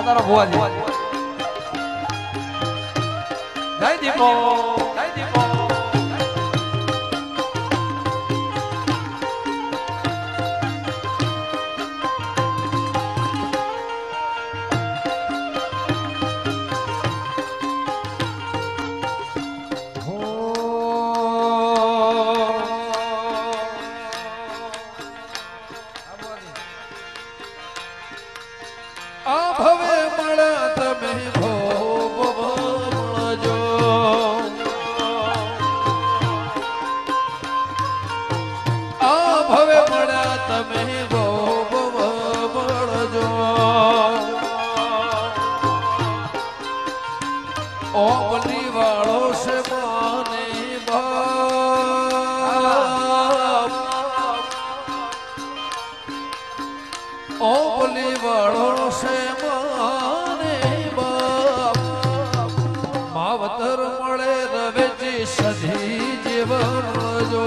તારો ભુવાજી જય દીપો જય દીપો ભવે મળ્યા તમે ભોગ મળજો આ ભવે મળ્યા તમે ભોગ મળજો ઓમલી વાળો છે માને બાપ ઓમલી વાળો છે માવતર મળે રવેજી સધી જીવન જો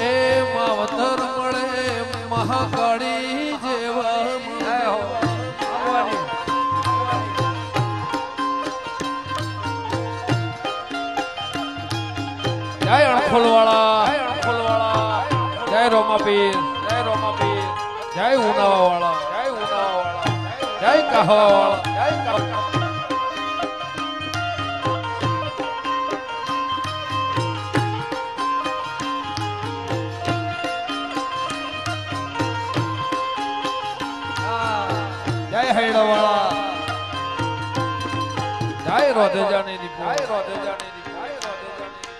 એ માવતર મળે મહાકાળી જેવા જય અણખોલવાળા જય રોમાપીર જય ઉનાવાવાળા જય કહવાવાળા જય હૈડાવાળા જય રોધેજાની દીપો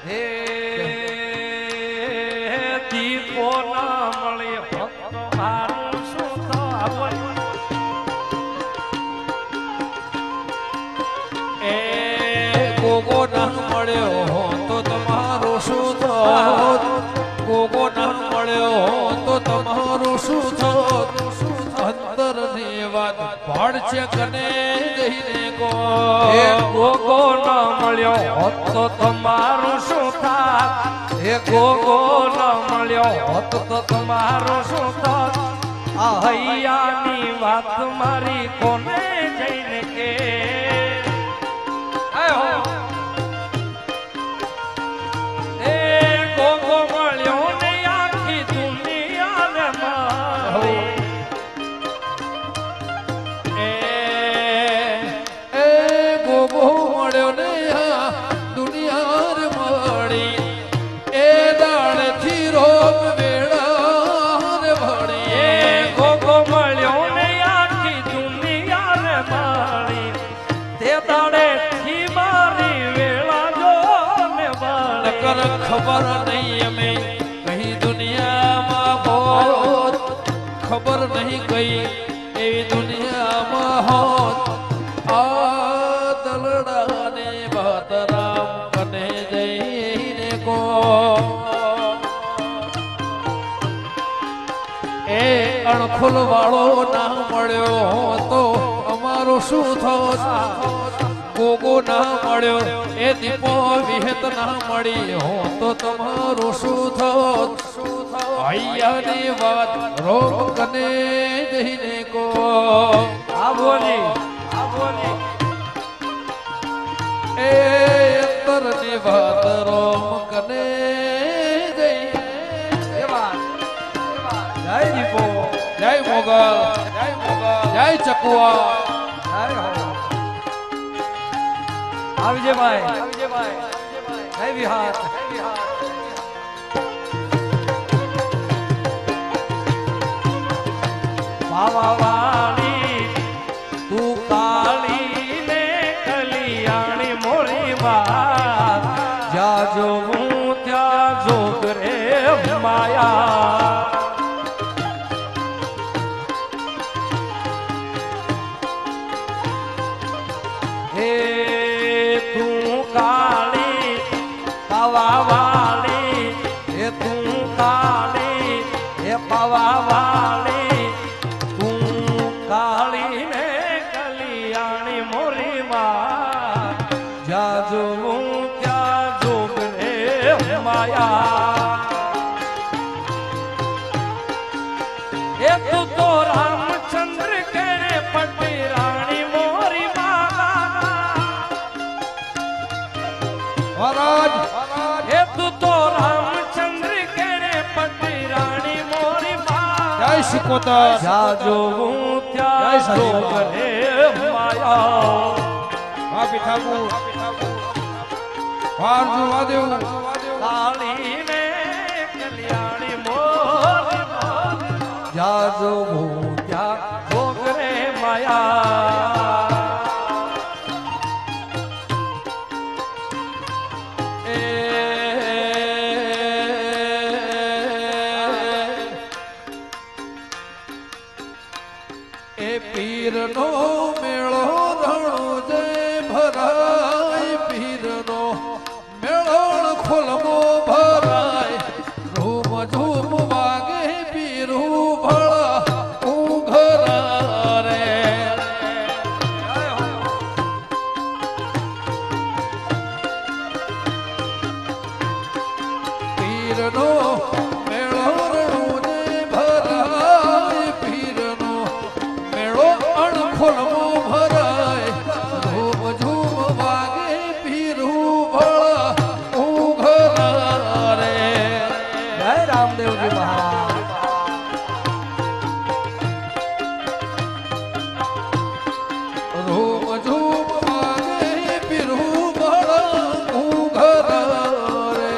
હે દીપો ના મળે ભક્ત મારું શું થાવ એ ગોગો ના મળ્યો તો તમારું શું થાત ગોગો ના મળ્યો તો તમારું શું થાત અંતર ની વાત ભાડ છે કને જઈને કો એ ગોગો ન મળ્યો હોત તો તમારું શું થાત એ ગોગો ન મળ્યો હોત તો તમારું શું થાત આ હૈયાની વાત મારી કોને જઈને કે એ ગોગો મળ્યો ને આખી દુનિયા મારી ખબર નહીં અમે કઈ દુનિયામાં હોત ખબર નહીં કઈ એવી દુનિયામાં હોત આ દલડાને ભાતરામ કને જઈને કો એ અણખુલ વાળો ના મળ્યો તો અમારું શું થોત ગોગો ના મળ્યો એ દીપો વિહેત ના મળી હો તો તમારું શું થોત હૈયાની વાત રોગ કને જઈને કો બોલી એ અંતરની વાત રોમ કને જઈને જય દીપો જય મોગલ જય ચકુઆ આવજે ભાઈ જય વિહાર બાવા વાળી તું કાળી ને કલિયાણી મોરી વાત જાજો હું ત્યાં જોગ રે માયા હે તું કાળી પાવા વાળી હે તું કાળી હે પાવા વાળી તું કાળી ને કલિયાણી મોરી માં જાજો હું ત્યાં જોગ રે માયા એ સિકોતર જ્યાં જોવું ત્યાં જય સચિદાનંદ. જોગરે માયા હા પિઠાપુર વાર જોવા દેવું કાળીને કલ્યાણી મોર જ્યાં જોવું ત્યાં જોગરે માયા એ પીરનો મેળો રણો જય ભરાય પીરનો મેળો ખોલમો ભરાય રૂમ ઝૂમ વાગે પીરું ભળા ઉઘરા રે પીરનો મેળો રણો જય ભરાય પીરનો મેળો અણખોલમો ભરાય ધૂમ ઝૂમ વાગે પીરું ભળા ઉઘરા રે જય રામદેવજી મહારાજ ધૂમ ઝૂમ વાગે પીરું ભળા ઉઘરા રે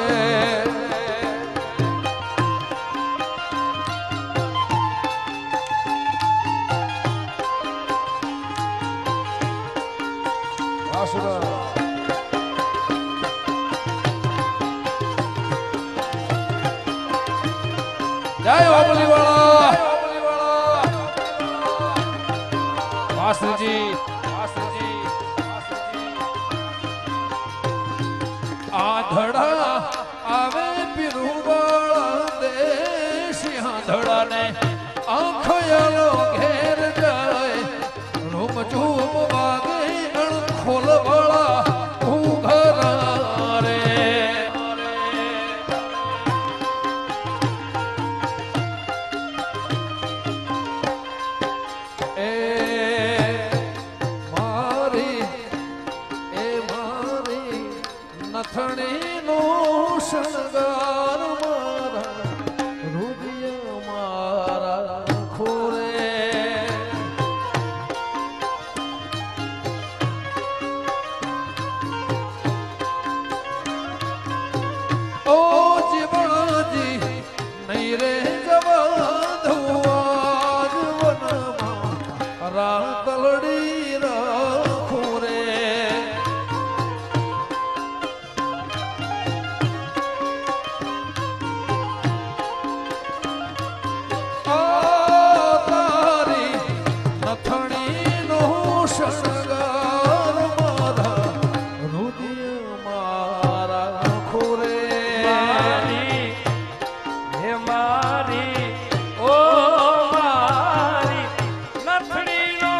જય ઓબલી વાળા વાસુજી આધડા આવે પીરુવાળા દેશ આધડા ને આંખયલો ઘેર જાય રૂમ ઝૂમ વાગે અણખોલ વાળા ઉઘરા રે એ મારી નથણીનો શણગાર મારા રુદિય મારા ખોરે ઓ જીવણાજી નહીં રે જવા ધુઆ વનમાં રાતલડી રાખું રે આ તારી નથણીનો શણગાર મારા રુદિય મારા ખોરે મારી હે મારી ઓ મારી નથણીનો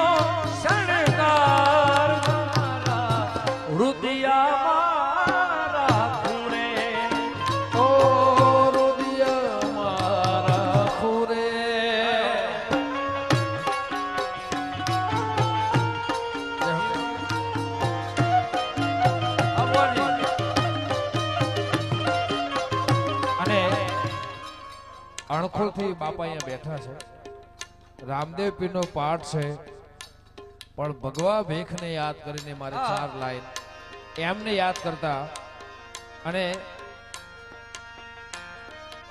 શણગાર મારા હૃદયા મારા ખૂણે ઓ રુદિય મારા ખોરે અને અણખોલથી બાપા અહીંયા બેઠા છે રામદેવ પીરનો પાઠ છે પણ ભગવા ભેખને યાદ કરીને મારે ચાર લાઈન એમને યાદ કરતા અને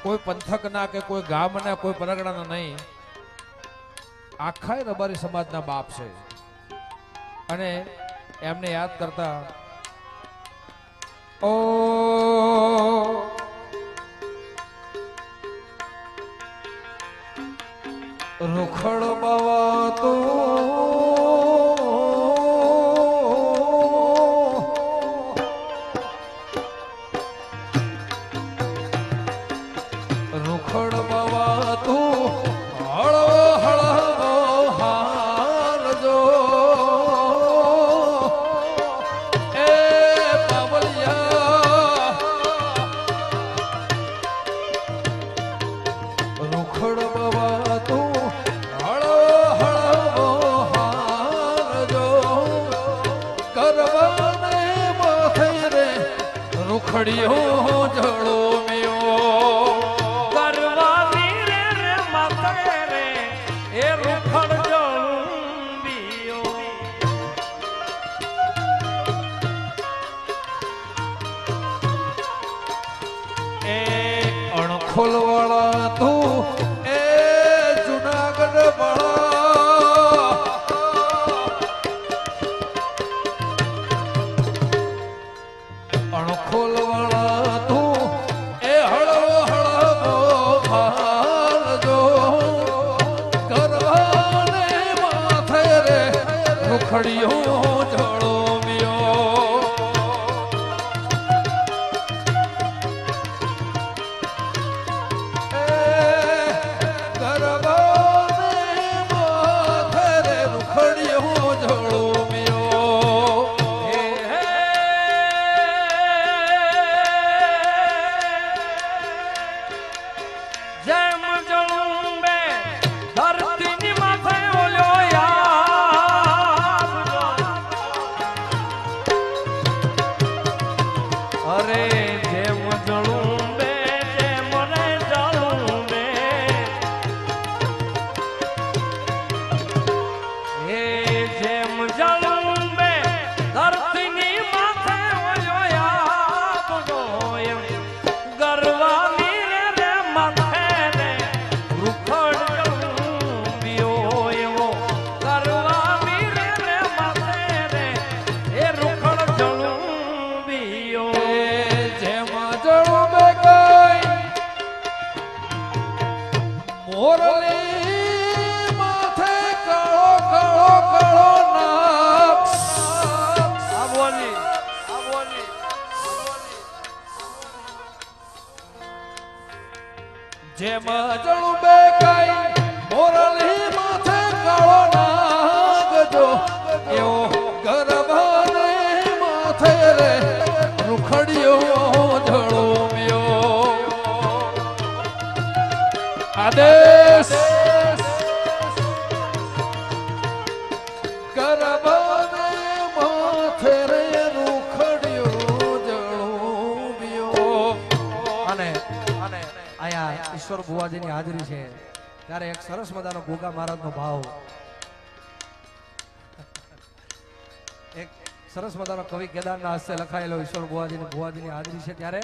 કોઈ પંથકના કે કોઈ ગામના કોઈ પરગણાના નહીં આખા રબારી સમાજના બાપ છે અને એમને યાદ કરતા ઓ રૂખડ બાવા તો રૂખડ બાવા તું હળવો હળવો હારજો એ બાબલિયા રૂખડ બાવા તું હળવો હળવો હારજો કરવાને માથે રે રૂખડિયો જળો મ્યો કરવાની રે માથે રે અણખોલવાળા તું એ જુનાગઢ વાળા અણખોલવાળા તું એ હળવો હળવો ભાલજો ગરવાને માથે રે રૂખડિયો જળો જેમાં જણું બે કાઈ મોરલી માથે કાળો નાગજો એવો ગરબાને માથે રે રૂખડિયો જળોમ્યો આદેશ ગરબાને માથે રે રૂખડિયો જળોમ્યો અને અહીંયા ઈશ્વર ભુવાજીની હાજરી છે ત્યારે એક સરસ મજાનો ગોગા મહારાજનો ભાવ એક સરસ મજાનો કવિ કેદારના હસ્તે લખાયેલો ઈશ્વર ભુવાજીની હાજરી છે ત્યારે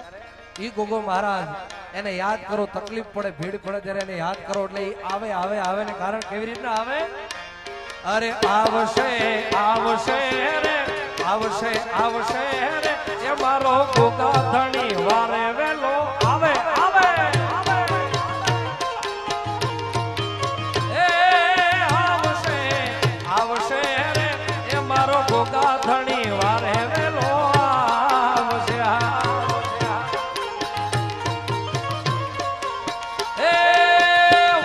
ઈ ગોગો મહારાજ એને યાદ કરો તકલીફ પડે ભીડ પડે ત્યારે એને યાદ કરો એટલે ઈ આવે આવે આવે ને કારણ કેવી રીતના આવે અરે આવશે આવશે રે આવશે આવશે રે એ મારો ગોગા ધણી વારે વેલો આવે આવે ગોગા ધણી વારે વેલો આવશે એ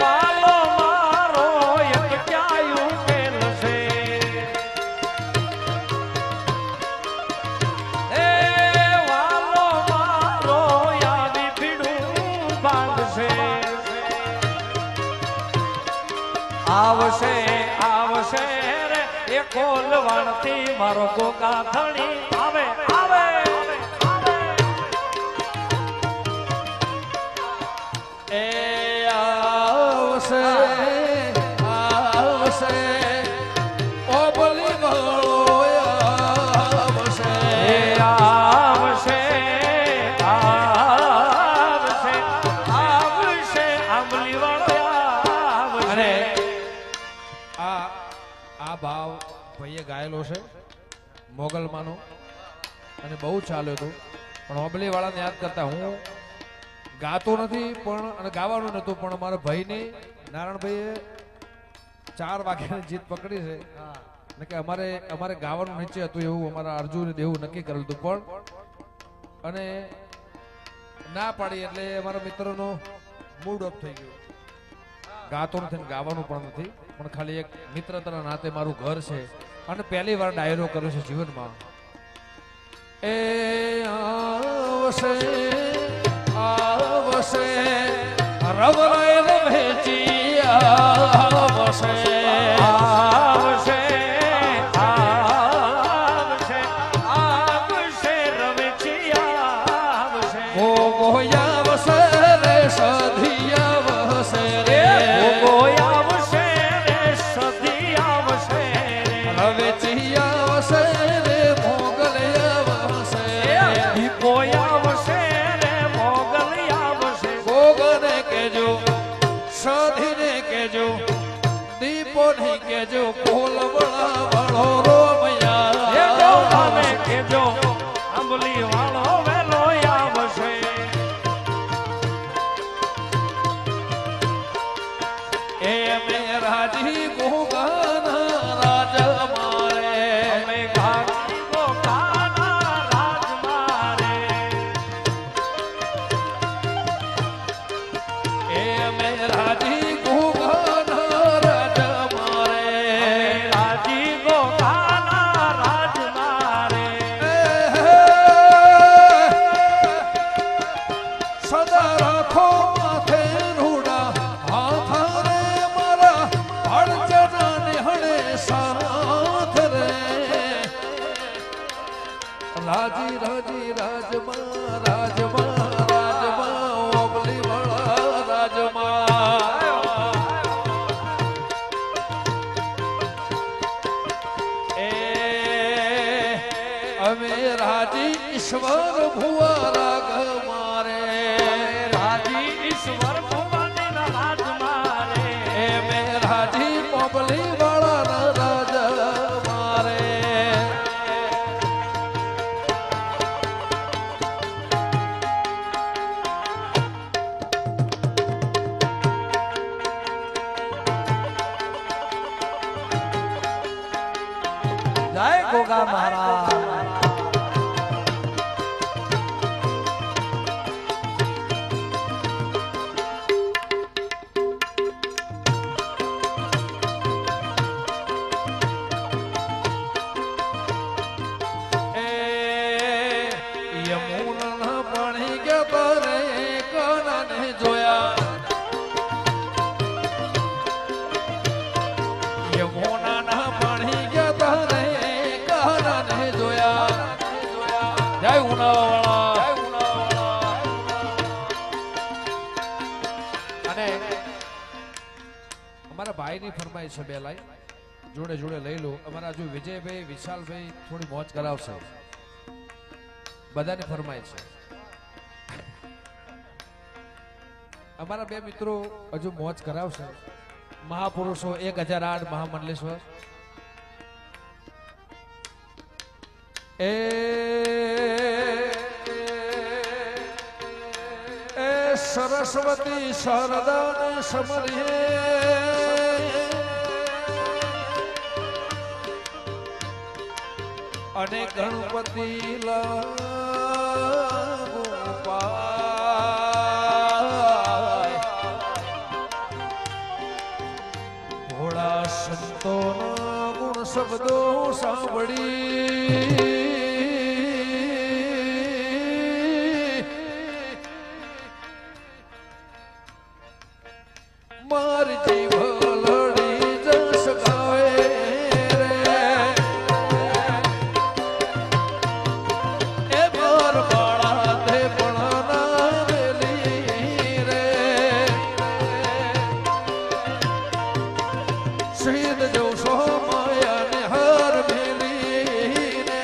વાલો મારો એક ક્યાંય ઉકેલ છે એ વાલો મારો આવી ભીડું બાંધશે આવશે આવશે એ કોલવાણથી મારો ગોગા ધણી આવે આવે એ આવશે આવશે ઓ બોલી ગળો આવશે આવશે આવશે આવશે આંબલી વાળો આવશે આ ભાવ ભાઈએ ગાયેલો છે મોગલમાંનો અને બહુ ચાલ્યો હતો પણ ઓબલી વાળાને યાદ કરતા હું ગાતો નથી પણ અને ગાવાનું નહોતું પણ મારા ભાઈને નારાયણભાઈએ 4 વાગ્યાની જીત પકડી છે ને કે અમારે ગાવાનું નીચે હતું એવું અમારા અર્જુને દેવું નક્કી કરેલું હતું પણ અને ના પાડી એટલે અમારા મિત્રનો મૂડ ઓફ થઈ ગયો ગાતો નથી ને ગાવાનું પણ નથી પણ ખાલી એક મિત્રતાના નાતે મારું ઘર છે અને પહેલી વાર ડાયરો કર્યો છે જીવનમાં એ આવશે આવશે રવરાય રવેચી આવશે આવશે આવશે આવશે રવેચી આવશે ગોગો આવશે રે સધી આવશે રે ગોગો આવશે રે સધી આવશે રવેચી આવશે રે મોગલ આવશે દીપો આવશે રે મોગલ આવશે ગોગન કેજો સાધીને કેજો દીપો નહીં કેજો કોલવડા વાળો રોમયા એ ગૌધામે કેજો આંબલી વાળો વેલો આવશે એ મેરાજી ગોગાના રાજ મારે અમે ઘાટી ગોગાના રાજ મારે એ મેરાજી ગોગાના રાજ મારે રાજી ગોગાના રાજ મારે સદા રાખો માથે રૂડા હાથ રે મારા હળચના ને હણે સાથ રે રાજી રાજી રાજમાં ઓબલી વાળા રાજમાં એ અમે રાજી ઈશ્વર ભુવા રાગ મારે રાજી ઈશ્વર ભગવાનના રાજ મારે એ મે રાજી પોબલી વાળા રાજ મારે જય ગોગા મહારાજ એ યમુના પાણી ગયા રે કાનાને જોયા યમુના પાણી ગયા રે કાનાને જોયા જય ઉનાવાળા અને અમારા ભાઈની ફરમાઈશ છે બે લાઈન જોડે જોડે લઈ લો અમારા જો વિજયભાઈ વિશાલભાઈ થોડી મોજ કરાવશે બધાને ફરમાઈશ છે અમારા બે મિત્રો હજુ મોજ કરાવશે મહાપુરુષો 1008 મહામંડલેશ્વર એ સરસ્વતી શારદાને સમરીએ અને ગણપતિ લાગુ પાય ભોળા સંતોના ગુણ શબ્દો સાંભળી મારી જીવ લડી જસ ગાવે રે એ માર બાળા તે પણ ના વેલી રે શહીદ જો સો માયા ને હાર ભેલી રે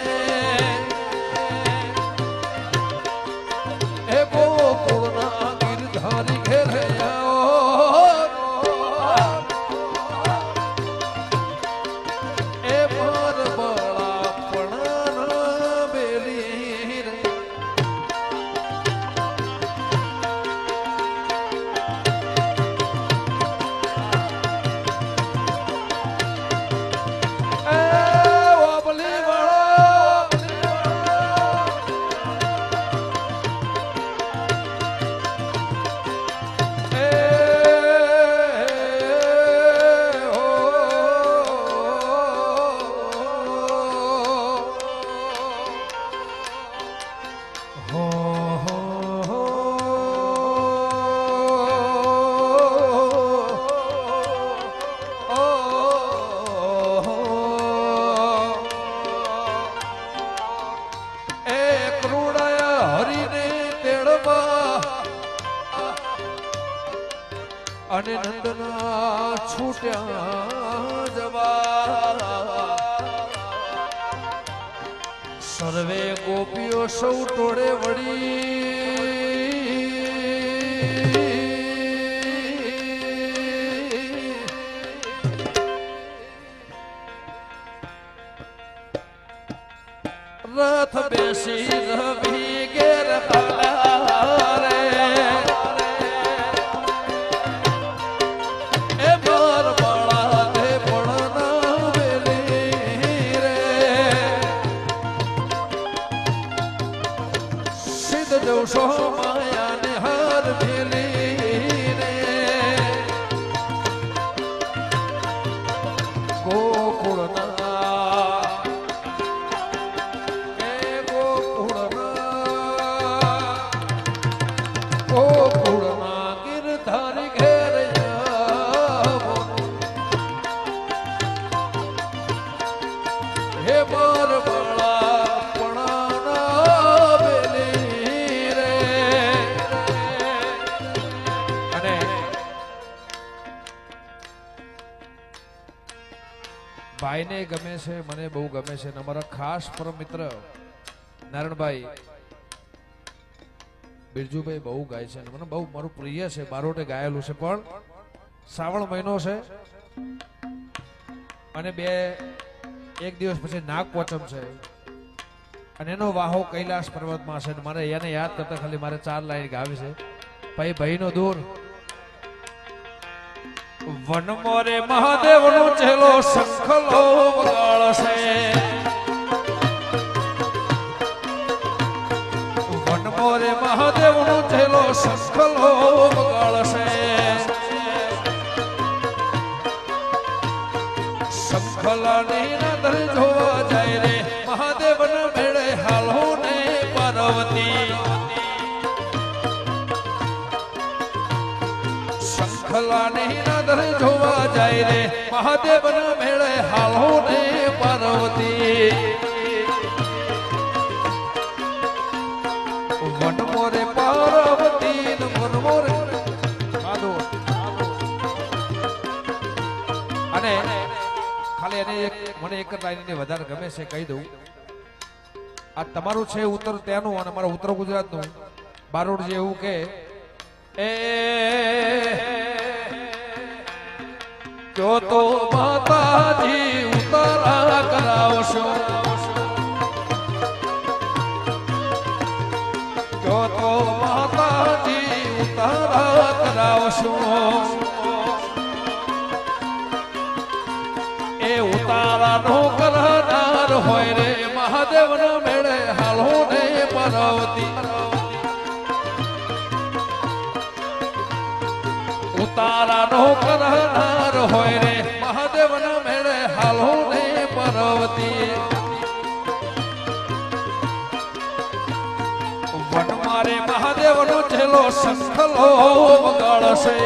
એ ગોકુળના ગિરધારી ઘેરે અને નંદના છૂટ્યા જવા સર્વે ગોપીઓ સૌ ટોળે વળી શીર ભીગેર ખાલા રે એ માર બાળા તે પણ વેલી રે સિદ્ધ જોશો માયાને હાર ભેલી રે ગોકુળના ગોકુળના ગિરધારી ઘેર જાવો હે માર બાળા પણાના બેલી રે અને ભાઈને ગમે છે મને બહુ ગમે છે અને અમારા ખાસ પરમ મિત્ર નારણભાઈ બિરજુભાઈ બહુ ગાય છે અને મને બહુ મારું પ્રિય છે બારોટે ગાયેલું છે પણ શ્રાવણ મહિનો છે અને એક દિવસ પછી નાગપંચમ છે અને એનો વાહો કૈલાસ પર્વતમાં છે મારે એને યાદ કરતા ખાલી મારે 4 લાઈન ગાવી છે ભાઈ ભાઈનો દૂર વન મોરે મહાદેવ નો ચેલો શંખલો વગાડશે વન મોરે મહાદેવ નો ચેલો શંખલો વગાડશે શંખલાની નદર જોવા જાય રે મહાદેવ ના મેળે હાલો ને પાર્વતી શંખલાની નદર જોવા જાય રે મહાદેવ ના મેળે હાલો ને પાર્વતી વન મોરે પાર્વતી વન મોરે અને ખાલી એને મને એક લાઈનની વધારે ગમે છે કહી દઉં આ તમારું છે ઉત્તર ત્યાંનું અને અમારા ઉત્તર ગુજરાતનું બારોડ જે એવું કે એ જો તો માતાજી ઉતારા કરાવશો જો તો માતાજી ઉતારા કરાવશો એ ઉતારા નો કરનાર હોય રે મહાદેવ ના મેળે હાલો ને પાર્વતી ઉતારા નો કરનાર હોય રે મહાદેવ ના મેળે હાલો ને પાર્વતી વન મારે મહાદેવ નો ચેલો શંખલો વગાડશે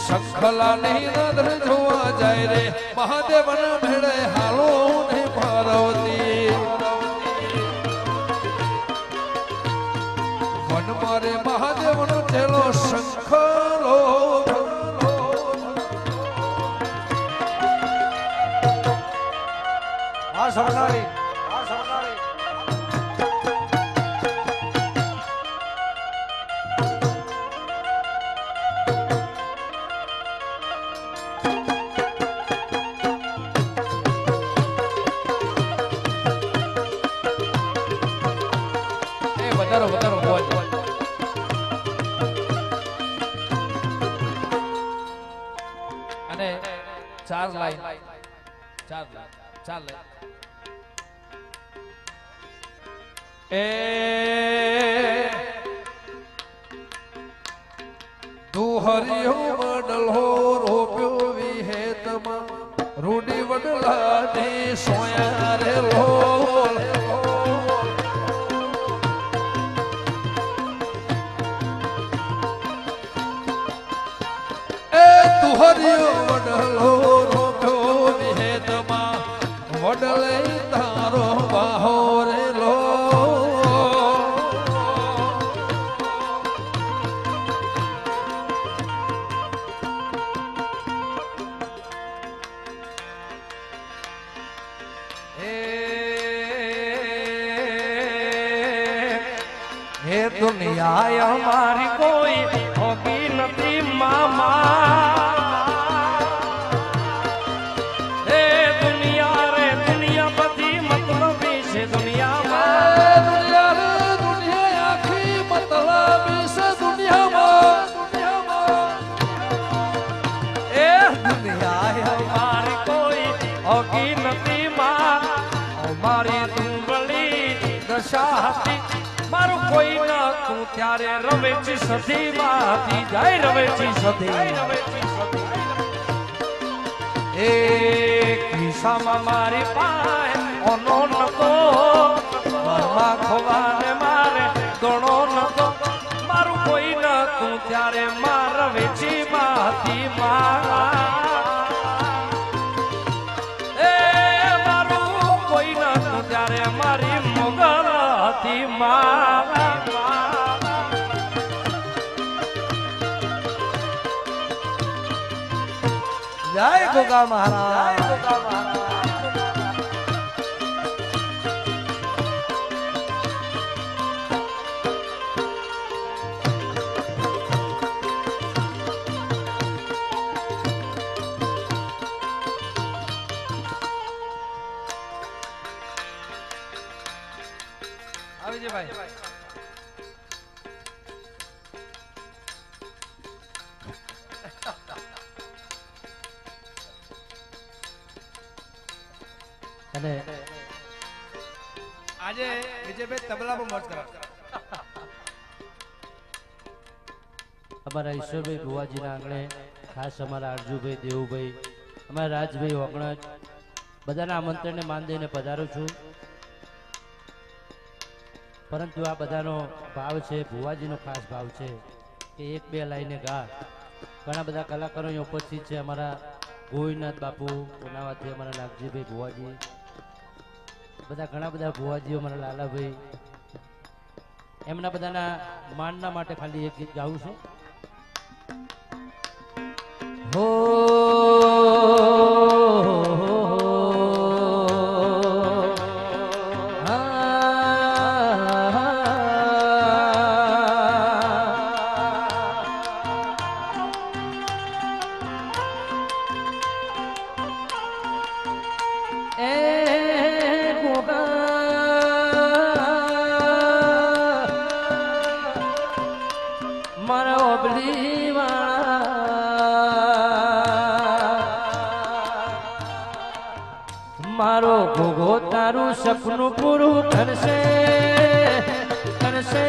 શંખલા નહીં નદર જોવા જાય રે મહાદેવ ના મેળે હાલો ને પાર્વતી વન મારે મહાદેવ નો ચેલો શંખલો આ સરદારી વધારો બોલ અને 4 લાઈન એ તું હરિયો વડલો રોપ્યો વિહેતમાં રૂડી વડલા દે સોયા રે લોલ હરિયો વડલો રોપ્યો વિહેતમાં વડલે તારો બાહો રે લો હે દુનિયા અમારી કોઈ હોગી નથી મામા હે દુનિયા રે દુનિયા કોઈ ન તું ત્યારે રવેચી સધી માતી જાય રવેચી સધી એ કિસ્સામાં મારી પાસે ઓનો નતો ઘરમાં ખોવાને મારે દોણો નતો મારું કોઈ ન તું ત્યારે માર વેચી માતી મારા એ મારું કોઈ ન તું ત્યારે મારી મોગલ હતી મારા જય ગોગા મહારાજ આવી જે ભાઈ અને આજે વિજયભાઈ તબલા પર મોજ કરો અમારા ઈશ્વરભાઈ ભુવાજીના આંગણે ખાસ અમારા અર્જુભાઈ દેવુભાઈ અમારા રાજભાઈ ઓગણજ બધાના આમંત્રણને માન દઈને પધારું છું પરંતુ આ બધાનો ભાવ છે ભુવાજીનો ખાસ ભાવ છે કે એક બે લાઈને ગા ઘણા બધા કલાકારો અહીં ઉપસ્થિત છે અમારા ગોવિંદનાથ બાપુ ઉનાવાથી અમારા નાગજીભાઈ ભુવાજી બધા ઘણા બધા ભુવાજીઓ અમારા લાલાભાઈ એમના બધાના માનના માટે ખાલી એક ગીત ગાવું છું હો મારો ગોગો તારું સપનું પૂરું કરશે કરશે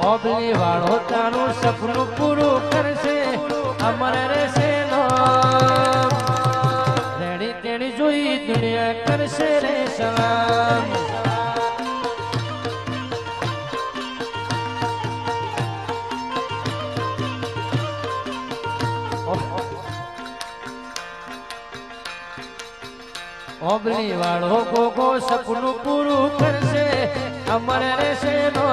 ઓબલી વાળો તારું સપનું પૂરું કરશે અમર રહેશે નો રેડી તેડી જોઈ દુનિયા કરશે રે સલામ ઓબલી વાળો ગોગો સપનું પૂરું કરશે અમર રહેશે નો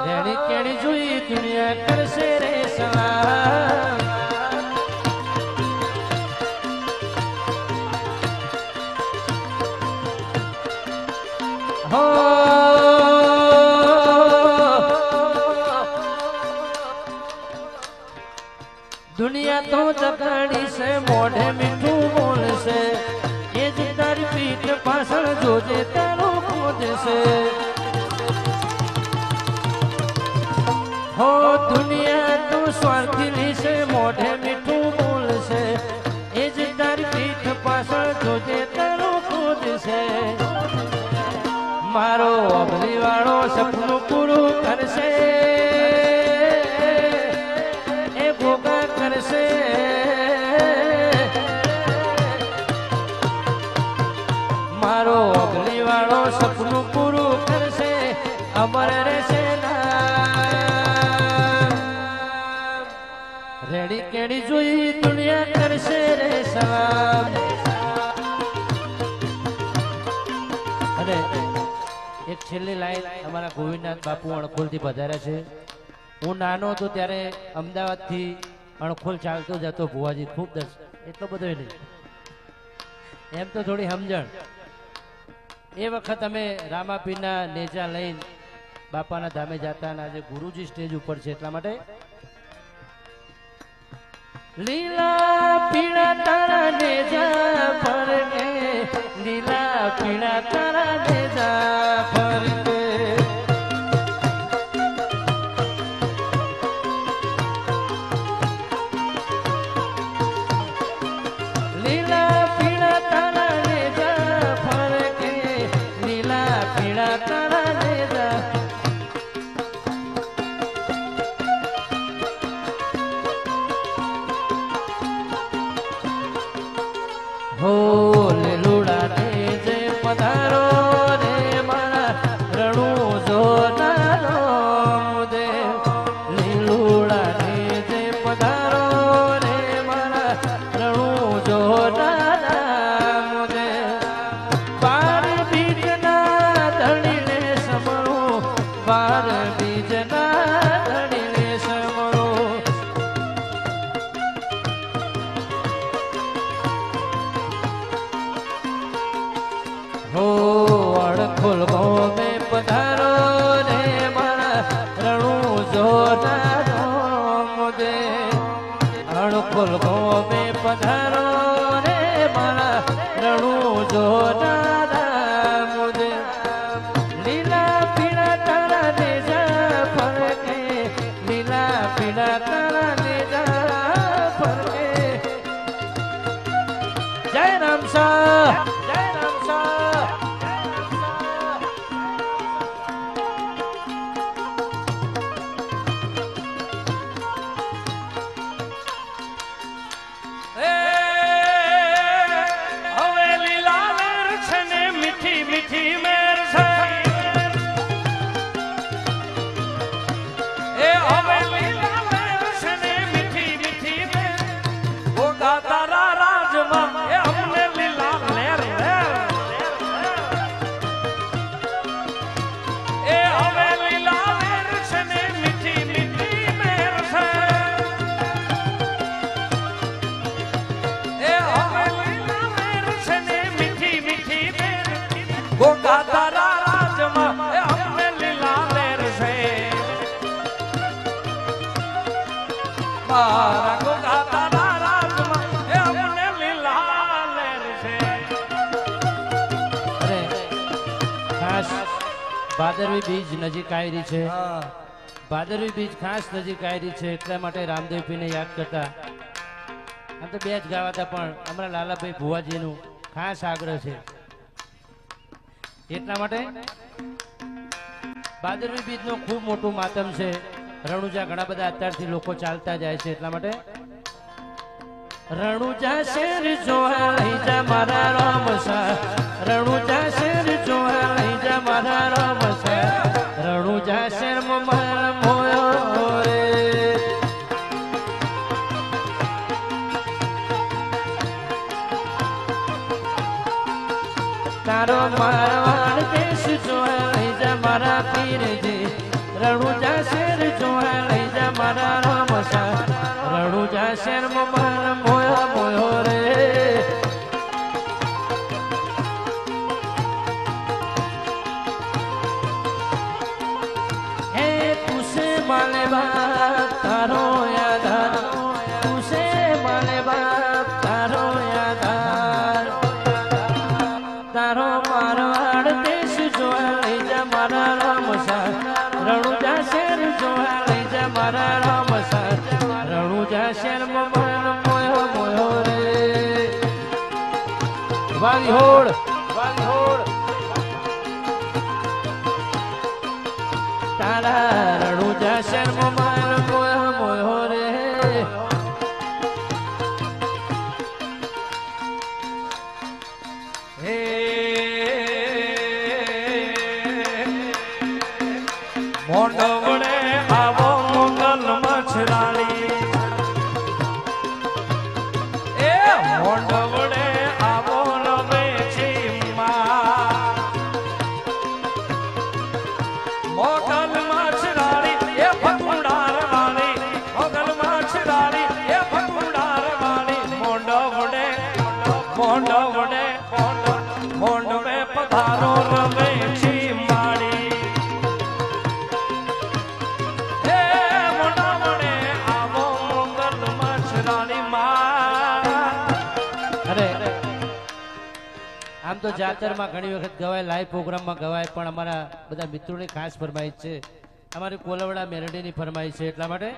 રેડી કેડી જોઈ દુનિયા કરશે રે સલામ હો दुनिया तो जगाड़ी से मोढ़े मीठू बोल से ये जी तारी पीठ पासण जोजे तारो खोज से हो दुनिया तो स्वार्थी से मोढ़े मीठू बोल से ये जी तारी पीठ पासण जोजे तारो खोज से मारो अबली वाળો सपનું પૂરું કરશે करसे मारो अगली वाળો सपનું પૂરું કરશે અમર રહેશે રેડી કેડી જોઈ દુનિયા કરશે રે સલામ અને એક છેલ્લી લાઈન અમારા ગોવિંદનાથ બાપુ અણખોલથી પધાર્યા છે હું નાનો હતો ત્યારે અમદાવાદથી અણખોલ ચાલતો જતો ભુવાજી ખૂબ એટલો બધો નહીં એમ તો થોડી સમજણ એ વખત અમે રામાપીરના નેજા લઈને બાપાના ધામે જતા અને આજે ગુરુજી સ્ટેજ ઉપર છે એટલા માટે લીલા પીળા તારા નેજા પર કે લીલા પીળા તારા નેજા પર કે લીલા પીળા તારા હો અણખોલ ગોમે પધારો રે મારા રણુ જોનારો મુદે અણખોલ ગોમે પધારો રે મારા રણુ જોનારા મુદે લીલા પીળા તારા નેજા ફરકે લીલા પીળા તારા નેજા ફરકે જય રામ શાહ જય રામ શાહ એ હવે લીલા લેર છે ને મીઠી મીઠી મેર છે એ હવે લીલા લેર છે ને મીઠી મીઠી મેર ગોગા તારા રાજમાં એ અમને લીલા લેર લેર એ હવે લીલા લેર છે ને મીઠી મીઠી મેર છે એ હવે લીલા મેર છે ને મીઠી મીઠી મેર ગોગા તારા રાજમાં એ અમને લીલા લેર છે મારા ગોગા તારા રાજમાં એ અમને લીલા લેર છે અરે ખાસ ભાદરવી બીજ નજીક આવી રહી છે ભાદરવી બીજ ખાસ નજીક આવી રહી છે એટલા માટે રામદેવપીને યાદ કરતા આમ તો બે જ ગાવાતા પણ અમારા લાલાભાઈ ભુવાજીનું ખાસ આગ્રહ છે એટલા માટે ભાદરવી બીજનો ખૂબ મોટું માતમ છે રણુજા ઘણા બધા અત્યારથી લોકો ચાલતા જાય છે એટલા માટે રણુજા શેર જોવા લઈ જા મારા રામસા રણુજા શેર જોવા લઈ જા મારા રામસા રણુજા શેર મારા મોયો રે તારો મારવાડ દેશ જોવા લઈ જા મારા પીરજી રણુજા શેર જોવા લઈ જા મારા રામસા રણુજા શેર મારા મોયો મોયો રે હે તુસે માલે બાપ તારો યાદાર તુસે માલે બાપ તારો યાદાર તારો મારવાડ દેશ જોવા લઈ જા મારા રામસા રણુજા શેર જોવા લઈ જા મારા રામસા રણુજા શેર મારા મોયો મોયો રે વાલી હોડ તારા રણુજા શેર મારા મોયો મોયો રે હે મોઢવડે આવો મોગલ મછરાણી એ મોઢવડે આવો રમે છે મોગલ મછરાણી એ ફકુડાર વાળી મોગલ મછરાણી એ ફકુડાર વાળી મોઢવડે મોઢવે પધારો રમે છે માડી હે મોઢવડે આવો મોગલ મછરાણી અરે આમ તો જાતરમાં ઘણી વખત ગવાય લાઈવ પ્રોગ્રામમાં ગવાય પણ અમારા બધા મિત્રોની ખાસ ફરમાઈશ છે અમારી કોલવડા મેરડીની ફરમાઈશ છે એટલા માટે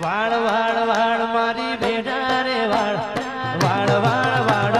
વાળ વાળ વાળ મારી ભેડા રે વાળ વાળ વાળ વાળ